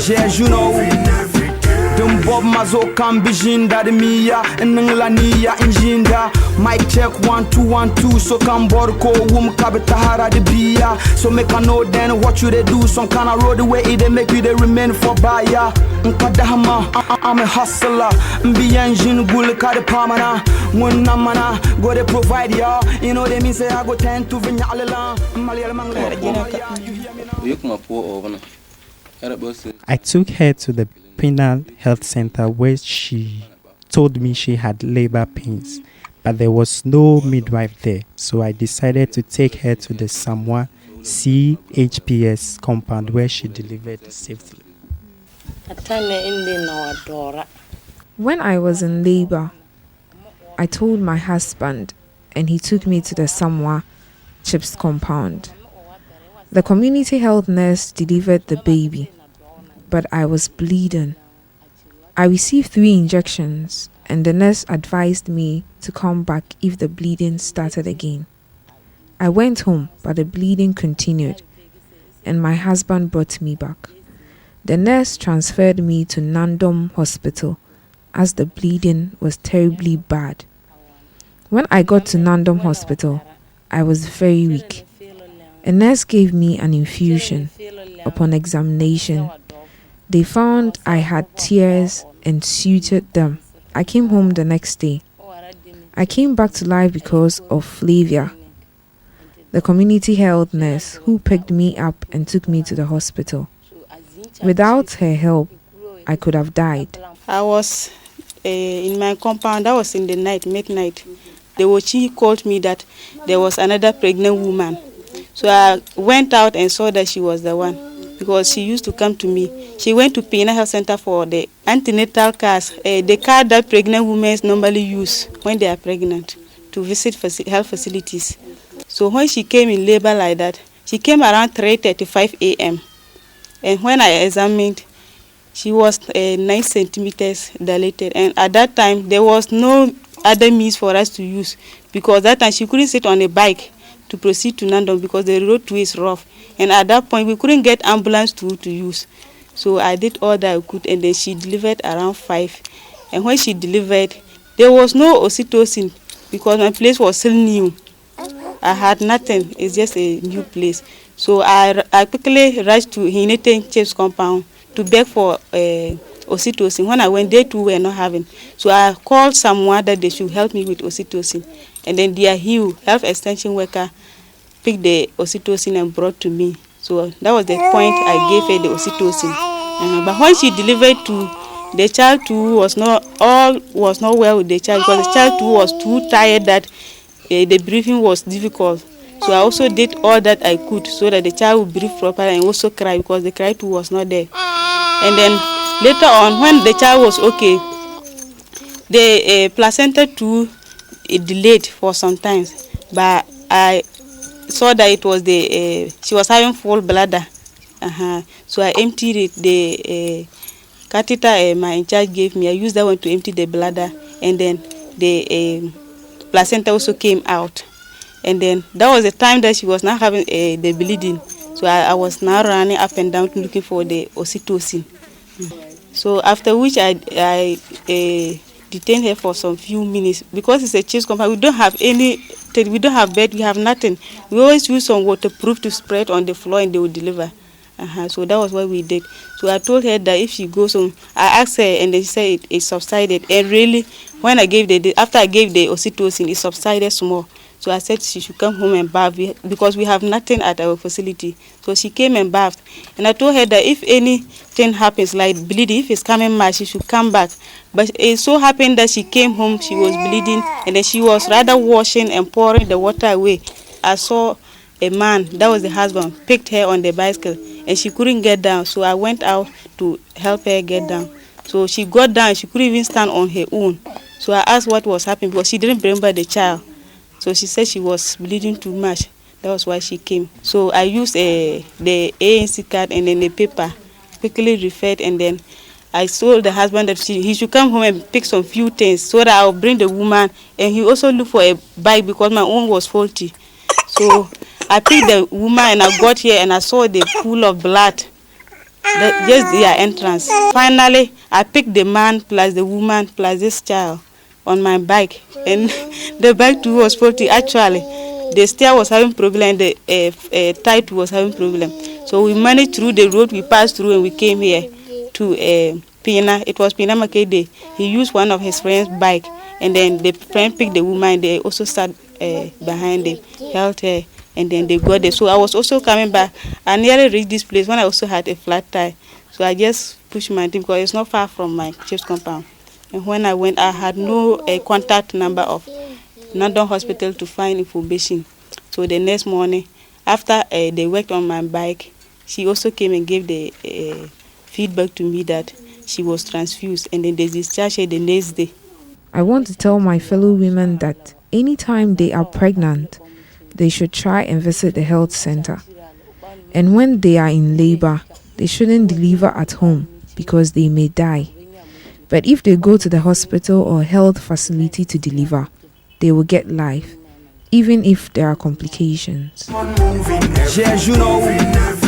Yeah, you know. Dem Bob Mazo can be jinda de mia and Nglania in jinda. Mic check 1 2 1 2 so can borko wum kabitahara de bia. So make I know then what you they do. Some kind of road away they make you they remain for buyer. Nkadahama, I'm a hustler. Mbi engine gul kade pamana. Muna mana go they provide ya. You know they mean say I go tend to vinyalala. Malayal mangle. I took her to the penal health center where she told me she had labor pains, but there was no midwife there, so I decided to take her to the Samoa CHPS compound where she delivered safely. When I was in labor, I told my husband and he took me to the Samoa CHPS compound. The community health nurse delivered the baby, but I was bleeding. I received 3 injections and the nurse advised me to come back if the bleeding started again. I went home, but the bleeding continued and my husband brought me back. The nurse transferred me to Nandom Hospital as the bleeding was terribly bad. When I got to Nandom Hospital, I was very weak. A nurse gave me an infusion. Upon examination, they found I had tears and sutured them. I came home the next day. I came back to life because of Flavia, the community health nurse who picked me up and took me to the hospital. Without her help, I could have died. I was in my compound. That was in the night, midnight. The Wochi called me that there was another pregnant woman. So I went out and saw that she was the one, because she used to come to me. She went to Pina Health Center for the antenatal cars, the car that pregnant women normally use when they are pregnant to visit health facilities. So when she came in labor like that, she came around 3:35 a.m. And when I examined, she was 9 centimeters dilated. And at that time, there was no other means for us to use, because that time she couldn't sit on a bike to proceed to Nandom because the road too is rough. And at that point, we couldn't get ambulance to use. So I did all that I could, and then she delivered around 5. And when she delivered, there was no oxytocin because my place was still new. I had nothing. It's just a new place. So I quickly rushed to Hinete CHPS compound to beg for oxytocin. When I went, they too were not having. So I called someone that they should help me with oxytocin. And then their health extension worker picked the oxytocin and brought to me. So that was the point I gave her the oxytocin. But when she delivered to the child too was not well with the child, because the child too was too tired that the breathing was difficult. So I also did all that I could so that the child would breathe properly and also cry, because the cry too was not there. And then later on, when the child was okay, the placenta too delayed for some time, but I saw that it was she was having full bladder. So I emptied it. The catheter my in charge gave me, I used that one to empty the bladder, and then the placenta also came out. And then that was the time that she was not having the bleeding. So I was now running up and down looking for the oxytocin. So after which I detained her for some few minutes, because it's a CHPS compound. We don't have we don't have bed, we have nothing. We always use some waterproof to spread on the floor and they will deliver. So that was what we did. So I told her that if she goes home, I asked her and they said it subsided. And really, when after I gave the oxytocin, it subsided small. So I said she should come home and bath because we have nothing at our facility. So she came and bathed. And I told her that if anything happens, like bleeding, if it's coming back, she should come back. But it so happened that she came home, she was bleeding, and then she was rather washing and pouring the water away. I saw a man, that was the husband, picked her on the bicycle, and she couldn't get down. So I went out to help her get down. So she got down, she couldn't even stand on her own. So I asked what was happening because she didn't remember the child. So she said she was bleeding too much. That was why she came. So I used the ANC card and then the paper, quickly referred, and then I told the husband that he should come home and pick some few things so that I'll bring the woman, and he also looked for a bike because my own was faulty. So I picked the woman and I got here and I saw the pool of blood just their entrance. Finally, I picked the man plus the woman plus this child on my bike, and the bike too was faulty. Actually, the stair was having problem, the tie was having problem. So we managed through the road, we passed through, and we came here to Pina. It was Pina Makede. He used one of his friend's bike, and then the friend picked the woman. They also sat behind them, held her, and then they got there. So I was also coming back. I nearly reached this place when I also had a flat tire. So I just pushed my team because it's not far from my chief's compound. And when I went, I had no contact number of London Hospital to find information. So the next morning, after they worked on my bike, she also came and gave the feedback to me that she was transfused, and then they discharged her the next day. I want to tell my fellow women that anytime they are pregnant, they should try and visit the health center. And when they are in labor, they shouldn't deliver at home because they may die. But if they go to the hospital or health facility to deliver, they will get life, even if there are complications. Yeah, you know.